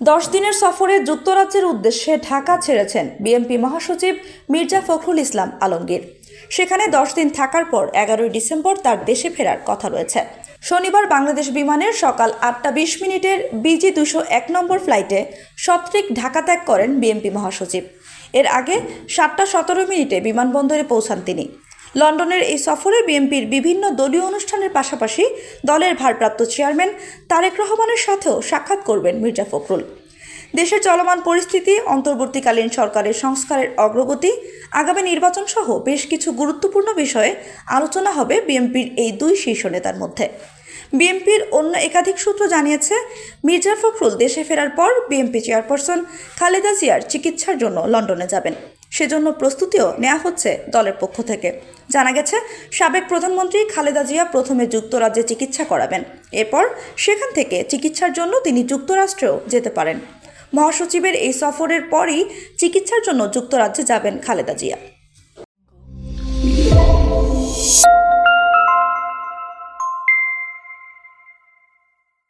10 দিনের সফরে যুক্তরাজ্যের উদ্দেশ্যে ঢাকা ছেড়েছেন বিএনপি মহাসচিব মির্জা ফখরুল ইসলাম আলমগীর। সেখানে 10 দিন থাকার পর 11 ডিসেম্বর তার দেশে ফেরার কথা রয়েছে। শনিবার বাংলাদেশ বিমানের সকাল 8টা 20 মিনিটের বিজি 201 নম্বর ফ্লাইটে সত্ত্বিক ঢাকা ত্যাগ করেন বিএনপি মহাসচিব। এর আগে 7টা 17 মিনিটে বিমানবন্দরে পৌঁছান তিনি। লন্ডনের এই সফরে বিএনপির বিভিন্ন দলীয় অনুষ্ঠানের পাশাপাশি দলের ভারপ্রাপ্ত চেয়ারম্যান তারেক রহমানের সাথেও সাক্ষাৎ করবেন মির্জা ফখরুল। দেশের চলমান পরিস্থিতি, অন্তর্বর্তীকালীন সরকারের সংস্কারের অগ্রগতি, আগামী নির্বাচন সহ বেশ কিছু গুরুত্বপূর্ণ বিষয়ে আলোচনা হবে বিএনপির এই দুই শীর্ষ নেতার মধ্যে। বিএনপির অন্য একাধিক সূত্র জানিয়েছে, মির্জা ফখরুল দেশে ফেরার পর বিএনপি চেয়ারপারসন খালেদা জিয়ার চিকিৎসার জন্য লন্ডনে যাবেন। সেজন্য প্রস্তুতিও নেওয়া হচ্ছে দলের পক্ষ থেকে। জানা গেছে, সাবেক প্রধানমন্ত্রী খালেদা জিয়া প্রথমে যুক্তরাজ্যে চিকিৎসা করাবেন, এরপর সেখান থেকে চিকিৎসার জন্য তিনি যুক্তরাষ্ট্রেও যেতে পারেন। মহাসচিবের এই সফরের পরই চিকিৎসার জন্য যুক্তরাজ্যে যাবেন খালেদা জিয়া।